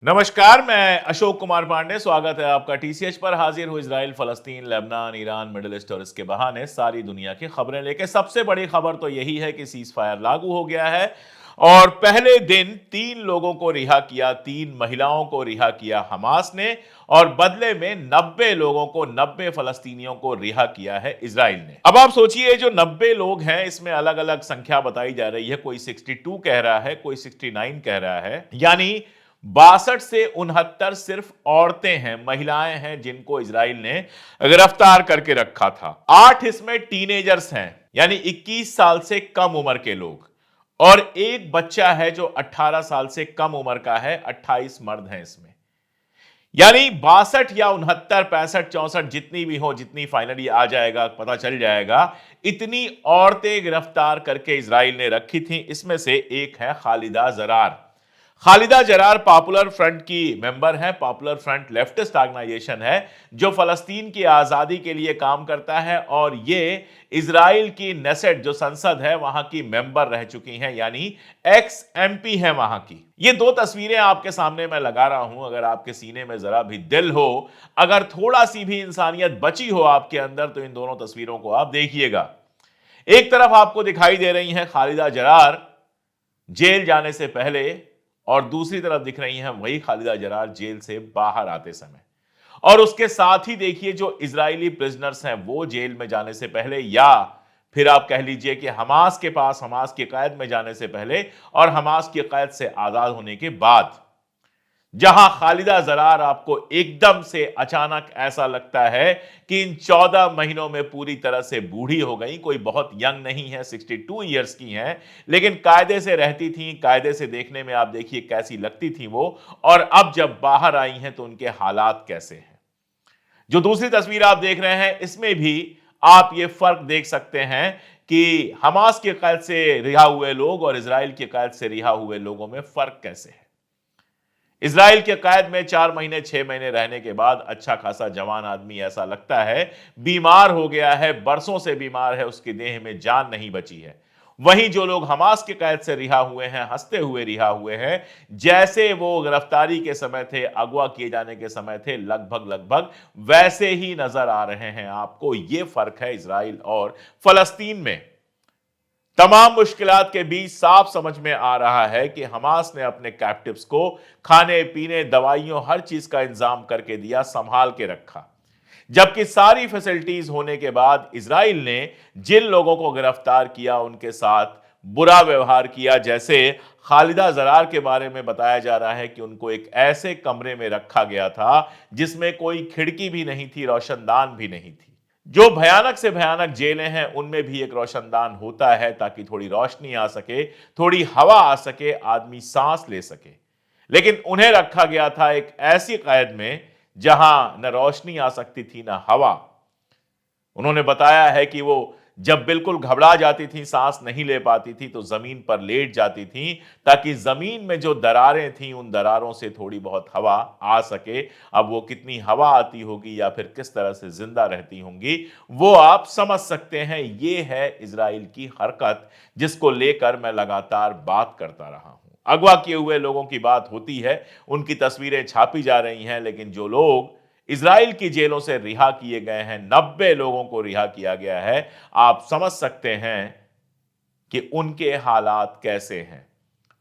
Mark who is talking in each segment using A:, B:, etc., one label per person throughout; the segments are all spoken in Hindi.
A: नमस्कार, मैं अशोक कुमार पांडे। स्वागत है आपका टीसीएच पर। हाजिर हूँ इजराइल, फलस्तीन, लेबनान, ईरान, मिडिल ईस्ट और इसके बहाने सारी दुनिया की खबरें लेके। सबसे बड़ी खबर तो यही है कि सीज फायर लागू हो गया है और पहले दिन 3 लोगों को रिहा किया, 3 महिलाओं को रिहा किया हमास ने और बदले में 90 लोगों को, 90 फलस्तीनियों को रिहा किया है इजराइल ने। अब आप सोचिए, जो 90 लोग हैं इसमें अलग अलग संख्या बताई जा रही है। कोई 62 कह रहा है, कोई 69 कह रहा है, यानी 62 से 69 सिर्फ औरतें हैं, महिलाएं हैं जिनको इजराइल ने गिरफ्तार करके रखा था। 8 इसमें टीनेजर्स हैं, यानी 21 साल से कम उम्र के लोग, और एक बच्चा है जो 18 साल से कम उम्र का है। 28 मर्द हैं इसमें, यानी 62 या 69, 65, 64 जितनी भी हो, जितनी फाइनली आ जाएगा पता चल जाएगा, इतनी औरतें गिरफ्तार करके इजराइल ने रखी थी। इसमें से एक है खालिदा जरार। खालिदा जरार पॉपुलर फ्रंट की मेंबर है। पॉपुलर फ्रंट लेफ्टिस्ट ऑर्गेनाइजेशन है जो फलस्तीन की आजादी के लिए काम करता है, और ये इजराइल की नेसेट जो संसद है वहां की मेंबर रह चुकी हैं, यानी एक्स एमपी है वहां की। ये दो तस्वीरें आपके सामने मैं लगा रहा हूं। अगर आपके सीने में जरा भी दिल हो, अगर थोड़ा सी भी इंसानियत बची हो आपके अंदर, तो इन दोनों तस्वीरों को आप देखिएगा। एक तरफ आपको दिखाई दे रही है खालिदा जरार जेल जाने से पहले, और दूसरी तरफ दिख रही हैं वही खालिदा जरार जेल से बाहर आते समय। और उसके साथ ही देखिए जो इजरायली प्रिजनर्स हैं वो जेल में जाने से पहले, या फिर आप कह लीजिए कि हमास के पास, हमास की कैद में जाने से पहले और हमास की कैद से आजाद होने के बाद, जहां खालिदा जरार आपको एकदम से अचानक ऐसा लगता है कि इन 14 महीनों में पूरी तरह से बूढ़ी हो गई। कोई बहुत यंग नहीं है, 62 ईयर्स की हैं, लेकिन कायदे से रहती थी, कायदे से देखने में आप देखिए कैसी लगती थी वो, और अब जब बाहर आई हैं तो उनके हालात कैसे हैं। जो दूसरी तस्वीर आप देख रहे हैं इसमें भी आप ये फर्क देख सकते हैं कि हमास की कैद से रिहा हुए लोग और इजराइल की कैद से रिहा हुए लोगों में फर्क कैसे है। इजराइल के कैद में 4 महीने 6 महीने रहने के बाद अच्छा खासा जवान आदमी, ऐसा लगता है बीमार हो गया है, बरसों से बीमार है, उसकी देह में जान नहीं बची है। वहीं जो लोग हमास के कैद से रिहा हुए हैं, हंसते हुए रिहा हुए हैं, जैसे वो गिरफ्तारी के समय थे, अगवा किए जाने के समय थे, लगभग लगभग वैसे ही नजर आ रहे हैं आपको। ये फर्क है इजराइल और फलस्तीन में। तमाम मुश्किलात के बीच साफ समझ में आ रहा है कि हमास ने अपने कैप्टिव्स को खाने पीने, दवाइयों, हर चीज का इंतजाम करके दिया, संभाल के रखा। जबकि सारी फैसिलिटीज होने के बाद इजराइल ने जिन लोगों को गिरफ्तार किया उनके साथ बुरा व्यवहार किया। जैसे खालिदा जरार के बारे में बताया जा रहा है कि उनको एक ऐसे कमरे में रखा गया था जिसमें कोई खिड़की भी नहीं थी, रोशनदान भी नहीं थी। जो भयानक से भयानक जेलें हैं उनमें भी एक रोशनदान होता है ताकि थोड़ी रोशनी आ सके, थोड़ी हवा आ सके, आदमी सांस ले सके। लेकिन उन्हें रखा गया था एक ऐसी कैद में जहां न रोशनी आ सकती थी न हवा। उन्होंने बताया है कि वो जब बिल्कुल घबरा जाती थी, सांस नहीं ले पाती थी, तो जमीन पर लेट जाती थी ताकि जमीन में जो दरारें थीं उन दरारों से थोड़ी बहुत हवा आ सके। अब वो कितनी हवा आती होगी या फिर किस तरह से जिंदा रहती होंगी वो आप समझ सकते हैं। ये है इजराइल की हरकत जिसको लेकर मैं लगातार बात करता रहा हूं। अगवा किए हुए लोगों की बात होती है, उनकी तस्वीरें छापी जा रही हैं, लेकिन जो लोग इजराइल की जेलों से रिहा किए गए हैं, 90 लोगों को रिहा किया गया है, आप समझ सकते हैं कि उनके हालात कैसे हैं।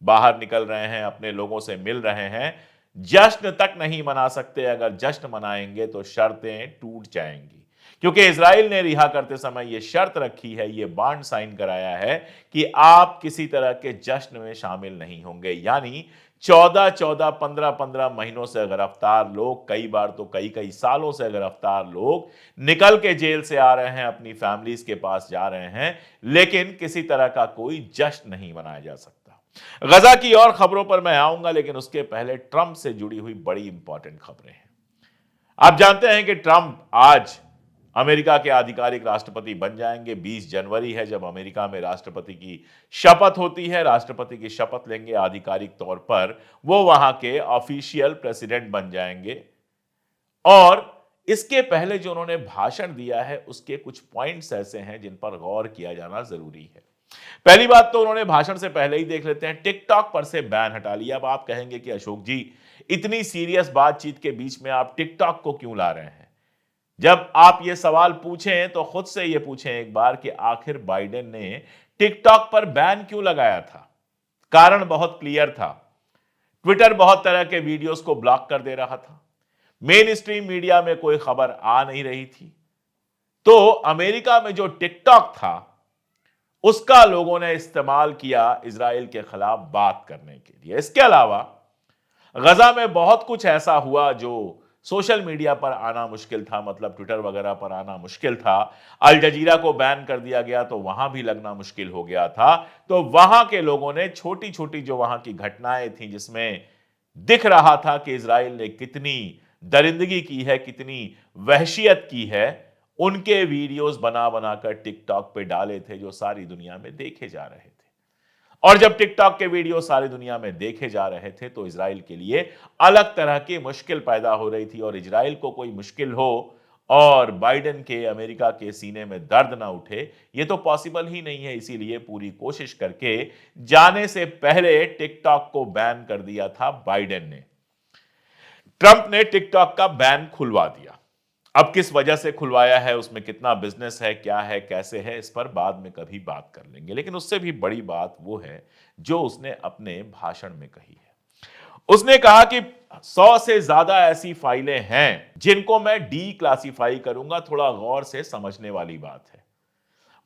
A: बाहर निकल रहे हैं, अपने लोगों से मिल रहे हैं, जश्न तक नहीं मना सकते। अगर जश्न मनाएंगे तो शर्तें टूट जाएंगी, क्योंकि इजराइल ने रिहा करते समय यह शर्त रखी है, यह बॉन्ड साइन कराया है कि आप किसी तरह के जश्न में शामिल नहीं होंगे। यानी 14-14, 15-15 महीनों से गिरफ्तार लोग, कई बार तो कई कई सालों से गिरफ्तार लोग निकल के जेल से आ रहे हैं, अपनी फैमिलीज के पास जा रहे हैं, लेकिन किसी तरह का कोई जश्न नहीं मनाया जा सकता। गजा की और खबरों पर मैं आऊंगा, लेकिन उसके पहले ट्रंप से जुड़ी हुई बड़ी इंपॉर्टेंट खबरें हैं। आप जानते हैं कि ट्रंप आज अमेरिका के आधिकारिक राष्ट्रपति बन जाएंगे। 20 जनवरी है जब अमेरिका में राष्ट्रपति की शपथ होती है। राष्ट्रपति की शपथ लेंगे, आधिकारिक तौर पर वो वहां के ऑफिशियल प्रेसिडेंट बन जाएंगे। और इसके पहले जो उन्होंने भाषण दिया है उसके कुछ पॉइंट्स ऐसे हैं जिन पर गौर किया जाना जरूरी है। पहली बात तो उन्होंने भाषण से पहले ही देख लेते हैं, टिकटॉक पर से बैन हटा लिया। अब आप कहेंगे कि अशोक जी, इतनी सीरियस बातचीत के बीच में आप टिकटॉक को क्यों ला रहे हैं? जब आप ये सवाल पूछें तो खुद से ये पूछें एक बार कि आखिर बाइडेन ने टिकटॉक पर बैन क्यों लगाया था? कारण बहुत क्लियर था। ट्विटर बहुत तरह के वीडियोस को ब्लॉक कर दे रहा था। मेन स्ट्रीम मीडिया में कोई खबर आ नहीं रही थी। तो अमेरिका में जो टिकटॉक था, उसका लोगों ने इस्तेमाल किया इजराइल के खिलाफ बात करने के लिए। इसके अलावा गजा में बहुत कुछ ऐसा हुआ जो सोशल मीडिया पर आना मुश्किल था, मतलब ट्विटर वगैरह पर आना मुश्किल था। अल जजीरा को बैन कर दिया गया तो वहां भी लगना मुश्किल हो गया था। तो वहां के लोगों ने छोटी छोटी जो वहां की घटनाएं थी, जिसमें दिख रहा था कि इजराइल ने कितनी दरिंदगी की है, कितनी वहशियत की है, उनके वीडियोस बना बनाकर टिकटॉक पे डाले थे, जो सारी दुनिया में देखे जा रहे थे। और जब टिकटॉक के वीडियो सारी दुनिया में देखे जा रहे थे तो इजराइल के लिए अलग तरह की मुश्किल पैदा हो रही थी। और इजराइल को कोई मुश्किल हो और बाइडेन के, अमेरिका के सीने में दर्द ना उठे, ये तो पॉसिबल ही नहीं है। इसीलिए पूरी कोशिश करके जाने से पहले टिकटॉक को बैन कर दिया था बाइडेन ने। ट्रंप ने टिकटॉक का बैन खुलवा दिया। अब किस वजह से खुलवाया है, उसमें कितना बिजनेस है, क्या है, कैसे है, इस पर बाद में कभी बात कर लेंगे। लेकिन उससे भी बड़ी बात वो है जो उसने अपने भाषण में कही है। उसने कहा कि 100 से ज्यादा ऐसी फाइलें हैं जिनको मैं डी क्लासिफाई करूंगा। थोड़ा गौर से समझने वाली बात है।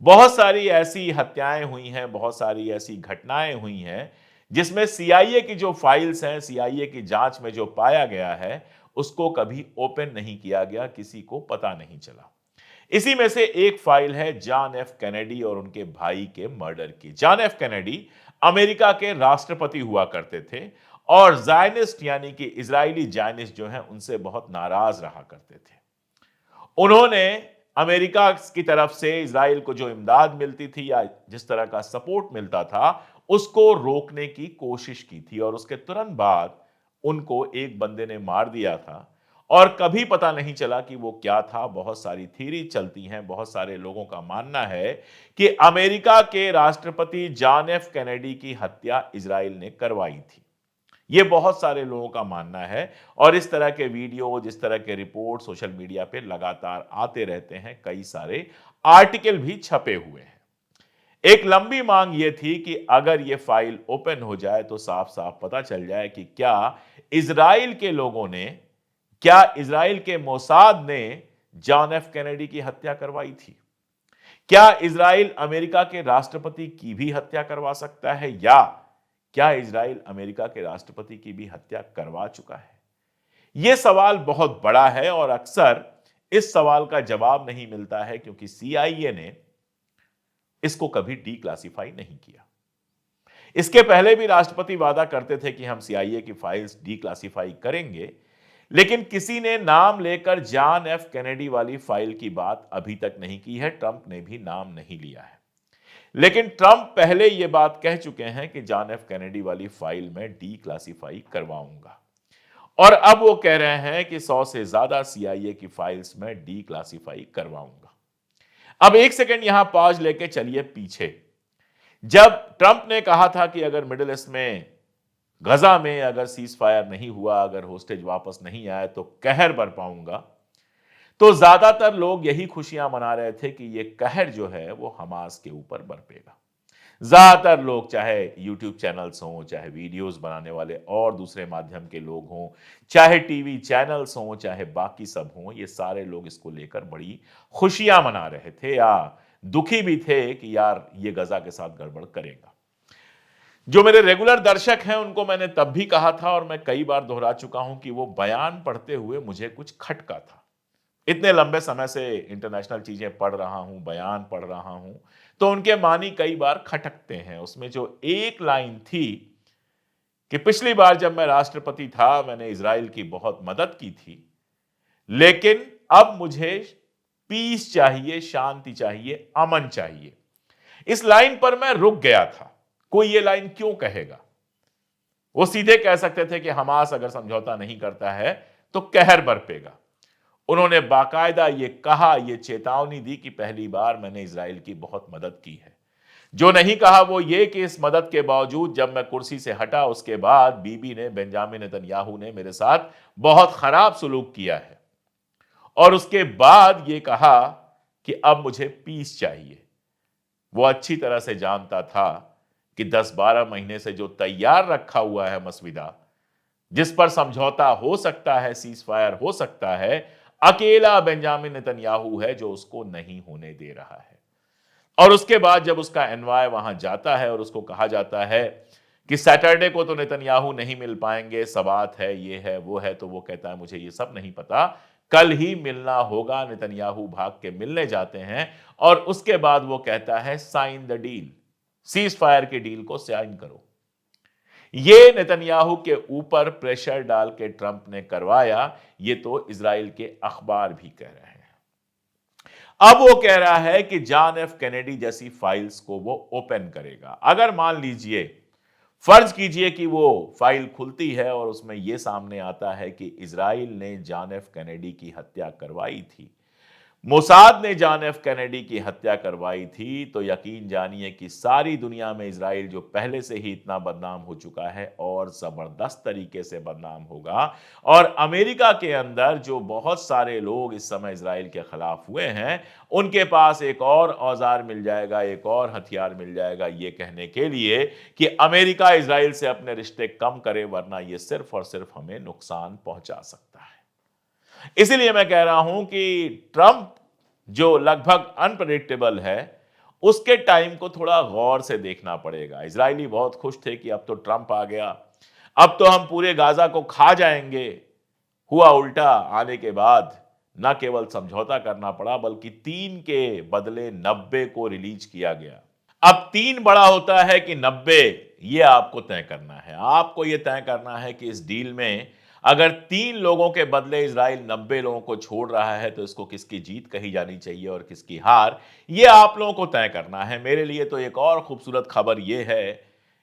A: बहुत सारी ऐसी हत्याएं हुई हैं, बहुत सारी ऐसी घटनाएं हुई हैं जिसमें सीआईए की जो फाइल्स हैं, सीआईए की जांच में जो पाया गया है, उसको कभी ओपन नहीं किया गया, किसी को पता नहीं चला। इसी में से एक फाइल है जॉन एफ कैनेडी और उनके भाई के मर्डर की। जॉन एफ कैनेडी अमेरिका के राष्ट्रपति हुआ करते थे और जायनिस्ट यानी कि इजरायली जायनिस्ट जो हैं, उनसे बहुत नाराज रहा करते थे। उन्होंने अमेरिका की तरफ से इजराइल को जो इमदाद मिलती थी या जिस तरह का सपोर्ट मिलता था, उसको रोकने की कोशिश की थी। और उसके तुरंत बाद उनको एक बंदे ने मार दिया था और कभी पता नहीं चला कि वो क्या था। बहुत सारी थ्योरी चलती हैं, बहुत सारे लोगों का मानना है कि अमेरिका के राष्ट्रपति जॉन एफ कैनेडी की हत्या इजराइल ने करवाई थी। ये बहुत सारे लोगों का मानना है। और इस तरह के वीडियो, जिस तरह के रिपोर्ट सोशल मीडिया पे लगातार आते रहते हैं, कई सारे आर्टिकल भी छपे हुए हैं। एक लंबी मांग यह थी कि अगर यह फाइल ओपन हो जाए तो साफ साफ पता चल जाए कि क्या इजराइल के लोगों ने, क्या इजराइल के मोसाद ने जॉन एफ कैनेडी की हत्या करवाई थी। क्या इजराइल अमेरिका के राष्ट्रपति की भी हत्या करवा सकता है, या क्या इजराइल अमेरिका के राष्ट्रपति की भी हत्या करवा चुका है। यह सवाल बहुत बड़ा है और अक्सर इस सवाल का जवाब नहीं मिलता है, क्योंकि सीआईए ने इसको कभी डी क्लासिफाई नहीं किया। इसके पहले भी राष्ट्रपति वादा करते थे कि हम सीआईए की फाइल्स डी क्लासिफाई करेंगे, लेकिन किसी ने नाम लेकर जॉन एफ कैनेडी वाली फाइल की बात अभी तक नहीं की है। ट्रंप ने भी नाम नहीं लिया है। लेकिन ट्रंप पहले यह बात कह चुके हैं कि जॉन एफ कैनेडी वाली फाइल में डी क्लासिफाई करवाऊंगा। और अब वो कह रहे हैं कि 100 से ज्यादा सीआईए की फाइल्स में डी क्लासिफाई करवाऊंगा। अब एक सेकंड यहां पॉज लेके चलिए पीछे। जब ट्रंप ने कहा था कि अगर मिडिल ईस्ट में, गजा में अगर सीज फायर नहीं हुआ, अगर होस्टेज वापस नहीं आए तो कहर बरपाऊंगा, तो ज्यादातर लोग यही खुशियां मना रहे थे कि यह कहर जो है वो हमास के ऊपर बरपेगा। ज्यादातर लोग, चाहे यूट्यूब चैनल्स हों, चाहे वीडियोस बनाने वाले और दूसरे माध्यम के लोग हों, चाहे टीवी चैनल्स हों, चाहे बाकी सब हों, ये सारे लोग इसको लेकर बड़ी खुशियां मना रहे थे या दुखी भी थे कि यार ये गजा के साथ गड़बड़ करेगा। जो मेरे रेगुलर दर्शक हैं उनको मैंने तब भी कहा था और मैं कई बार दोहरा चुका हूं कि वो बयान पढ़ते हुए मुझे कुछ खटका था। इतने लंबे समय से इंटरनेशनल चीजें पढ़ रहा हूं, बयान पढ़ रहा हूं, तो उनके मानी कई बार खटकते हैं। उसमें जो एक लाइन थी कि पिछली बार जब मैं राष्ट्रपति था मैंने इजराइल की बहुत मदद की थी, लेकिन अब मुझे पीस चाहिए, शांति चाहिए, अमन चाहिए। इस लाइन पर मैं रुक गया था। कोई ये लाइन क्यों कहेगा? वो सीधे कह सकते थे कि हमास अगर समझौता नहीं करता है तो कहर बरपेगा। उन्होंने बाकायदा ये कहा, ये चेतावनी दी कि पहली बार मैंने इजराइल की बहुत मदद की है। जो नहीं कहा वो ये कि इस मदद के बावजूद जब मैं कुर्सी से हटा उसके बाद बीबी ने, बेंजामिन नेतन्याहू ने मेरे साथ बहुत खराब सुलूक किया है और उसके बाद ये कहा कि अब मुझे पीस चाहिए। वो अच्छी तरह से जानता था कि 10-12 महीने से जो तैयार रखा हुआ है मसविदा, जिस पर समझौता हो सकता है, सीज फायर हो सकता है, अकेला बेंजामिन नेतन्याहू है जो उसको नहीं होने दे रहा है। और उसके बाद जब उसका एनवाय वहां जाता है और उसको कहा जाता है कि सैटरडे को तो नेतन्याहू नहीं मिल पाएंगे, सवात है, ये है, वो है, तो वो कहता है मुझे ये सब नहीं पता, कल ही मिलना होगा। नेतन्याहू भाग के मिलने जाते हैं और उसके बाद वो कहता है sign the deal, ceasefire की डील को साइन करो। ये नेतन्याहू के ऊपर प्रेशर डाल के ट्रंप ने करवाया, ये तो इजराइल के अखबार भी कह रहे हैं। अब वो कह रहा है कि जॉन एफ कैनेडी जैसी फाइल्स को वो ओपन करेगा। अगर मान लीजिए, फर्ज कीजिए कि वो फाइल खुलती है और उसमें यह सामने आता है कि इजराइल ने जॉन एफ कैनेडी की हत्या करवाई थी, मोसाद ने जॉन एफ कैनेडी की हत्या करवाई थी, तो यकीन जानिए कि सारी दुनिया में इजराइल जो पहले से ही इतना बदनाम हो चुका है और जबरदस्त तरीके से बदनाम होगा। और अमेरिका के अंदर जो बहुत सारे लोग इस समय इजराइल के खिलाफ हुए हैं, उनके पास एक और औजार मिल जाएगा, एक और हथियार मिल जाएगा ये कहने के लिए कि अमेरिका इजराइल से अपने रिश्ते कम करे, वरना ये सिर्फ और सिर्फ हमें नुकसान पहुंचा सकता है। इसीलिए मैं कह रहा हूं कि ट्रंप जो लगभग अनप्रेडिक्टेबल है, उसके टाइम को थोड़ा गौर से देखना पड़ेगा। इजरायली बहुत खुश थे कि अब तो ट्रंप आ गया, अब तो हम पूरे गाजा को खा जाएंगे। हुआ उल्टा, आने के बाद न केवल समझौता करना पड़ा बल्कि 3 के बदले 90 को रिलीज किया गया। अब 3 बड़ा होता है कि 90, ये आपको तय करना है। आपको यह तय करना है कि इस डील में अगर 3 लोगों के बदले इजराइल 90 लोगों को छोड़ रहा है तो इसको किसकी जीत कही जानी चाहिए और किसकी हार, यह आप लोगों को तय करना है। मेरे लिए तो एक और खूबसूरत खबर यह है,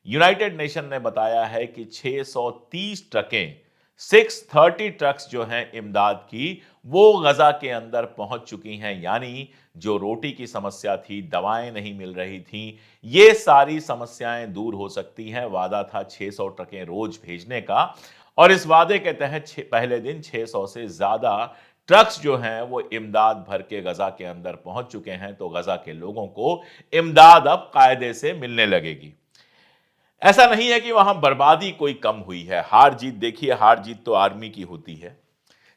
A: यूनाइटेड नेशन ने बताया है कि 630 ट्रकें, 630 ट्रक्स जो हैं इमदाद की, वो गजा के अंदर पहुंच चुकी हैं। यानी जो रोटी की समस्या थी, दवाएं नहीं मिल रही थी, ये सारी समस्याएं दूर हो सकती हैं। वादा था 600 ट्रकें रोज भेजने का और इस वादे के तहत पहले दिन 600 से ज्यादा ट्रक्स जो हैं वो इमदाद भर के गजा के अंदर पहुंच चुके हैं। तो गजा के लोगों को इमदाद अब कायदे से मिलने लगेगी। ऐसा नहीं है कि वहां बर्बादी कोई कम हुई है। हार जीत देखिए, हार जीत तो आर्मी की होती है।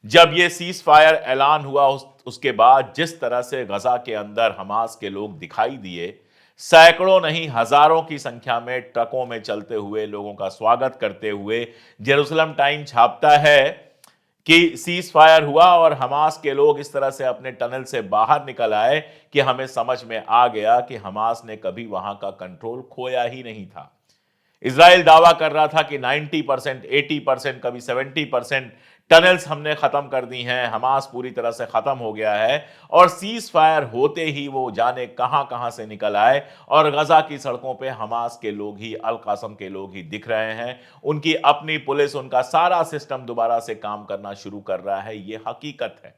A: जब ये सीज फायर ऐलान हुआ उसके बाद जिस तरह से गजा के अंदर हमास के लोग दिखाई दिए, सैकड़ों नहीं हजारों की संख्या में ट्रकों में चलते हुए, लोगों का स्वागत करते हुए, जेरूसलम टाइम छापता है कि सीज फायर हुआ और हमास के लोग इस तरह से अपने टनल से बाहर निकल आए कि हमें समझ में आ गया कि हमास ने कभी वहां का कंट्रोल खोया ही नहीं था। इजराइल दावा कर रहा था कि 90%, 80%, कभी 70% टनल्स हमने खत्म कर दी हैं, हमास पूरी तरह से खत्म हो गया है। और सीज फायर होते ही वो जाने कहां कहां से निकल आए और गजा की सड़कों पे हमास के लोग ही, अल कासम के लोग ही दिख रहे हैं। उनकी अपनी पुलिस, उनका सारा सिस्टम दोबारा से काम करना शुरू कर रहा है। ये हकीकत है।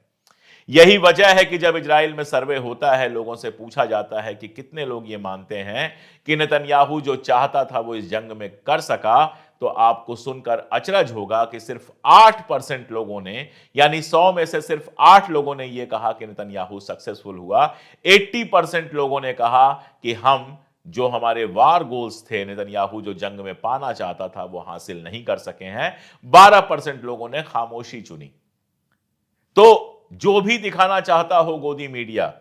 A: यही वजह है कि जब इजराइल में सर्वे होता है, लोगों से पूछा जाता है कि कितने लोग ये मानते हैं कि नेतन्याहू जो चाहता था वो इस जंग में कर सका, तो आपको सुनकर अचरज होगा कि सिर्फ 8% लोगों ने, यानी 100 में से सिर्फ 8 लोगों ने यह कहा कि नेतन्याहू सक्सेसफुल हुआ। 80% लोगों ने कहा कि हम जो हमारे वार गोल्स थे, नेतन्याहू जो जंग में पाना चाहता था, वो हासिल नहीं कर सके हैं। 12% लोगों ने खामोशी चुनी। तो जो भी दिखाना चाहता हो गोदी मीडिया,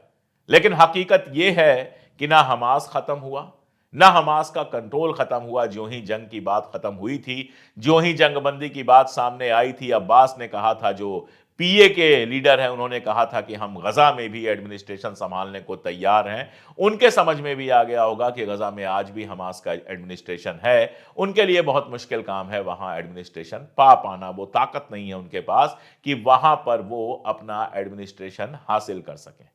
A: लेकिन हकीकत यह है कि ना हमास खत्म हुआ, ना हमास का कंट्रोल खत्म हुआ। जो ही जंग की बात खत्म हुई थी, जो ही जंगबंदी की बात सामने आई थी, अब्बास ने कहा था, जो पीए के लीडर हैं, उन्होंने कहा था कि हम गजा में भी एडमिनिस्ट्रेशन संभालने को तैयार हैं। उनके समझ में भी आ गया होगा कि गजा में आज भी हमास का एडमिनिस्ट्रेशन है। उनके लिए बहुत मुश्किल काम है वहां एडमिनिस्ट्रेशन पा पाना। वो ताकत नहीं है उनके पास कि वहां पर वो अपना एडमिनिस्ट्रेशन हासिल कर सकें।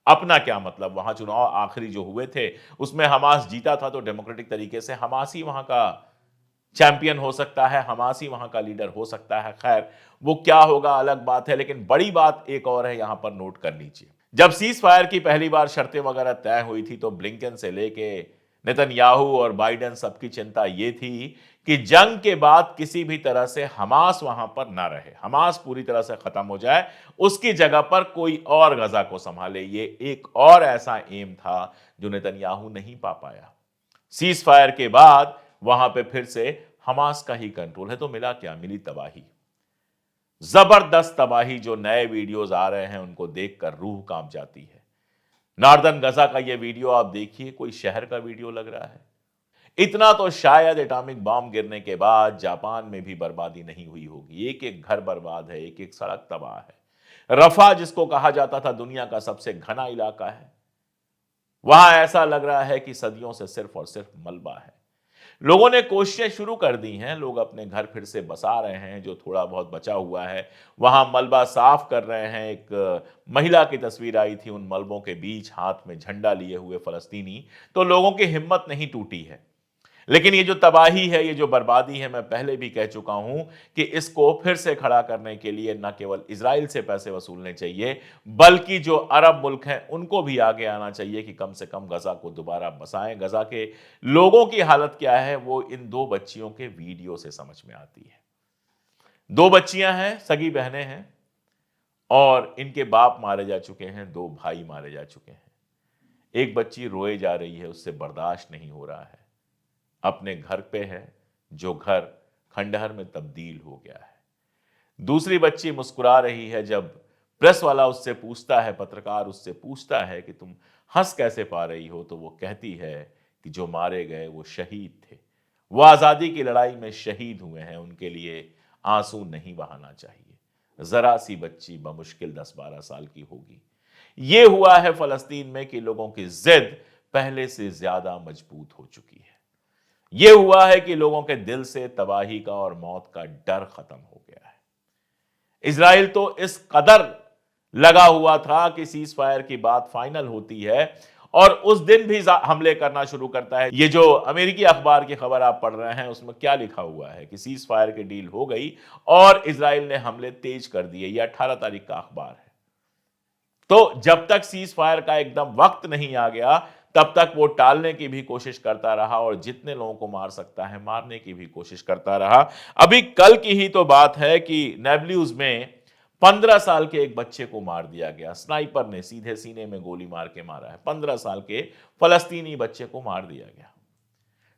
A: अपना क्या मतलब, वहां चुनाव आखिरी जो हुए थे उसमें हमास जीता था, तो डेमोक्रेटिक तरीके से हमास ही वहां का चैंपियन हो सकता है, हमास ही वहां का लीडर हो सकता है। खैर, वो क्या होगा अलग बात है। लेकिन बड़ी बात एक और है, यहां पर नोट कर लीजिए। जब सीज फायर की पहली बार शर्तें वगैरह तय हुई थी तो ब्लिंकन से लेके नेतन्याहू और बाइडेन सबकी चिंता ये थी कि जंग के बाद किसी भी तरह से हमास वहां पर ना रहे, हमास पूरी तरह से खत्म हो जाए, उसकी जगह पर कोई और गजा को संभाले। ये एक और ऐसा एम था जो नेतन्याहू नहीं पा पाया। सीज फायर के बाद वहां पे फिर से हमास का ही कंट्रोल है, तो मिला क्या? मिली तबाही, जबरदस्त तबाही। जो नए वीडियोस आ रहे हैं उनको देखकर रूह कांप जाती है। नॉर्दर्न गजा का ये वीडियो आप देखिए, कोई शहर का वीडियो लग रहा है। इतना तो शायद एटॉमिक बॉम्ब गिरने के बाद जापान में भी बर्बादी नहीं हुई होगी। एक एक घर बर्बाद है, एक एक सड़क तबाह है। रफा, जिसको कहा जाता था दुनिया का सबसे घना इलाका है, वहां ऐसा लग रहा है कि सदियों से सिर्फ और सिर्फ मलबा है। लोगों ने कोशिशें शुरू कर दी हैं, लोग अपने घर फिर से बसा रहे हैं, जो थोड़ा बहुत बचा हुआ है वहां मलबा साफ कर रहे हैं। एक महिला की तस्वीर आई थी, उन मलबों के बीच हाथ में झंडा लिए हुए फलस्तीनी। तो लोगों की हिम्मत नहीं टूटी है। लेकिन ये जो तबाही है, ये जो बर्बादी है, मैं पहले भी कह चुका हूं कि इसको फिर से खड़ा करने के लिए न केवल इजराइल से पैसे वसूलने चाहिए, बल्कि जो अरब मुल्क हैं उनको भी आगे आना चाहिए कि कम से कम गजा को दोबारा बसाएं। गजा के लोगों की हालत क्या है, वो इन दो बच्चियों के वीडियो से समझ में आती है। दो बच्चियां हैं, सगी बहनें हैं, और इनके बाप मारे जा चुके हैं, दो भाई मारे जा चुके हैं। एक बच्ची रोए जा रही है, उससे बर्दाश्त नहीं हो रहा है। अपने घर पे है, जो घर खंडहर में तब्दील हो गया है। दूसरी बच्ची मुस्कुरा रही है जब प्रेस वाला उससे पूछता है, पत्रकार उससे पूछता है कि तुम हंस कैसे पा रही हो, तो वो कहती है कि जो मारे गए वो शहीद थे, वो आजादी की लड़ाई में शहीद हुए हैं, उनके लिए आंसू नहीं बहाना चाहिए। जरा सी बच्ची बमुश्किल 10-12 साल की होगी। ये हुआ है फलस्तीन में कि लोगों की जिद पहले से ज्यादा मजबूत हो चुकी है। यह हुआ है कि लोगों के दिल से तबाही का और मौत का डर खत्म हो गया है। इजराइल तो इस कदर लगा हुआ था कि सीज फायर की बात फाइनल होती है और उस दिन भी हमले करना शुरू करता है। ये जो अमेरिकी अखबार की खबर आप पढ़ रहे हैं, उसमें क्या लिखा हुआ है कि सीज फायर की डील हो गई और इजराइल ने हमले तेज कर दिए। यह 18 तारीख का अखबार है। तो जब तक सीज फायर का एकदम वक्त नहीं आ गया, तब तक वो टालने की भी कोशिश करता रहा और जितने लोगों को मार सकता है मारने की भी कोशिश करता रहा। अभी कल की ही तो बात है कि नेबल्यूज में 15 साल के एक बच्चे को मार दिया गया। स्नाइपर ने सीधे सीने में गोली मार के मारा है। 15 साल के फलस्तीनी बच्चे को मार दिया गया।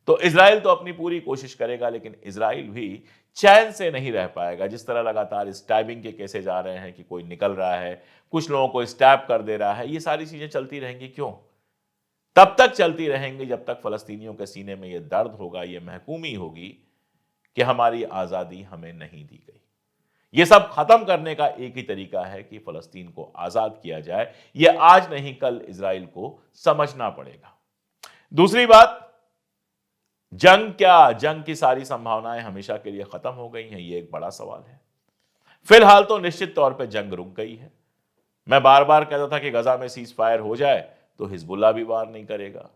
A: तो इजराइल तो अपनी पूरी कोशिश करेगा, लेकिन इजराइल भी चैन से नहीं रह पाएगा। जिस तरह लगातार स्टैबिंग के केसेस आ रहे हैं कि कोई निकल रहा है, कुछ लोगों को स्टैब कर दे रहा है, ये सारी चीजें चलती रहेंगी। क्यों? तब तक चलती रहेंगी जब तक फलस्तीनियों के सीने में यह दर्द होगा, यह महकूमी होगी कि हमारी आजादी हमें नहीं दी गई। यह सब खत्म करने का एक ही तरीका है कि फलस्तीन को आजाद किया जाए। यह आज नहीं कल इजराइल को समझना पड़ेगा। दूसरी बात, जंग क्या, जंग की सारी संभावनाएं हमेशा के लिए खत्म हो गई हैं? यह एक बड़ा सवाल है। फिलहाल तो निश्चित तौर पर जंग रुक गई है। मैं बार बार कहता था कि गजा में सीज फायर हो जाए तो हिजबुल्लाह भी वार नहीं करेगा,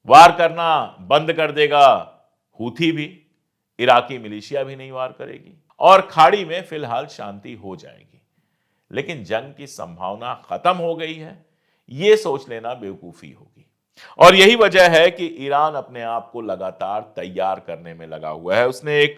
A: वार करना बंद कर देगा हूथी भी, इराकी मिलिशिया भी नहीं वार करेगी और खाड़ी में फिलहाल शांति हो जाएगी। लेकिन जंग की संभावना खत्म हो गई है, यह सोच लेना बेवकूफी होगी। और यही वजह है कि ईरान अपने आप को लगातार तैयार करने में लगा हुआ है। उसने एक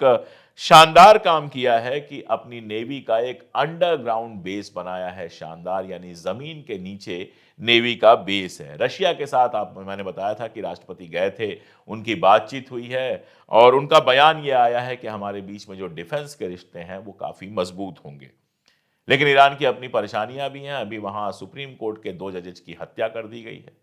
A: शानदार काम किया है कि अपनी नेवी का एक अंडरग्राउंड बेस बनाया है। शानदार, यानी जमीन के नीचे नेवी का बेस है। रशिया के साथ मैंने बताया था कि राष्ट्रपति गए थे, उनकी बातचीत हुई है और उनका बयान यह आया है कि हमारे बीच में जो डिफेंस के रिश्ते हैं वो काफी मजबूत होंगे। लेकिन ईरान की अपनी परेशानियां भी हैं। अभी वहां सुप्रीम कोर्ट के 2 जजेस की हत्या कर दी गई है।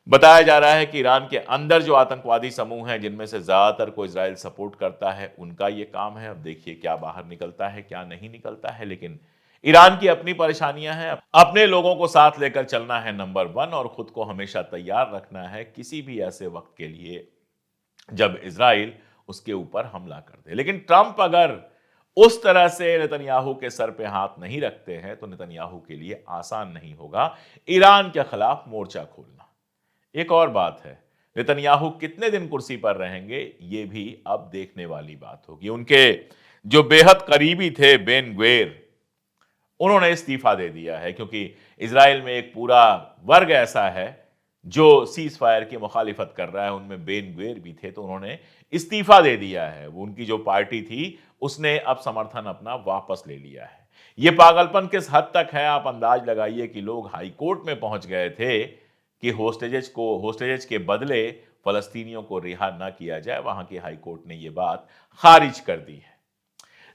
A: बताया जा रहा है कि ईरान के अंदर जो आतंकवादी समूह हैं, जिनमें से ज्यादातर को इजराइल सपोर्ट करता है, उनका यह काम है। अब देखिए क्या बाहर निकलता है, क्या नहीं निकलता है। लेकिन ईरान की अपनी परेशानियां हैं। अपने लोगों को साथ लेकर चलना है नंबर 1 और खुद को हमेशा तैयार रखना है किसी भी ऐसे वक्त के लिए जब इजराइल उसके ऊपर हमला कर दे। लेकिन ट्रंप अगर उस तरह से नेतन्याहू के सर पे हाथ नहीं रखते हैं तो नेतन्याहू के लिए आसान नहीं होगा ईरान के खिलाफ मोर्चा खोलना। एक और बात है, नेतन्याहू कितने दिन कुर्सी पर रहेंगे, ये भी अब देखने वाली बात होगी। उनके जो बेहद करीबी थे बेन ग्वेर, उन्होंने इस्तीफा दे दिया है क्योंकि इजराइल में एक पूरा वर्ग ऐसा है जो सीज फायर की मुखालिफत कर रहा है, उनमें बेन ग्वेर भी थे, तो उन्होंने इस्तीफा दे दिया है। वो उनकी जो पार्टी थी, उसने अब समर्थन अपना वापस ले लिया है। ये पागलपन किस हद तक है, आप अंदाज लगाइए कि लोग हाई कोर्ट में पहुंच गए थे कि होस्टेजेस के बदले फलस्तीनियों को रिहा ना किया जाए। वहां की हाई कोर्ट ने यह बात खारिज कर दी है।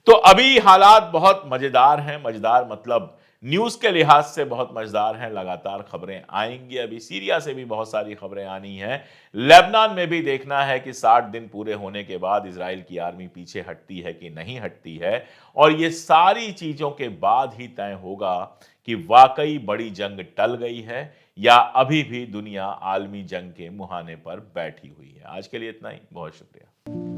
A: तो अभी हालात बहुत मजेदार हैं। मजेदार मतलब न्यूज के लिहाज से बहुत मजेदार हैं। लगातार खबरें आएंगी। अभी सीरिया से भी बहुत सारी खबरें आनी हैं। लेबनान में भी देखना है कि 60 दिन पूरे होने के बाद इजराइल की आर्मी पीछे हटती है कि नहीं हटती है। और ये सारी चीजों के बाद ही तय होगा कि वाकई बड़ी जंग टल गई है या अभी भी दुनिया आलमी जंग के मुहाने पर बैठी हुई है। आज के लिए इतना ही। बहुत शुक्रिया।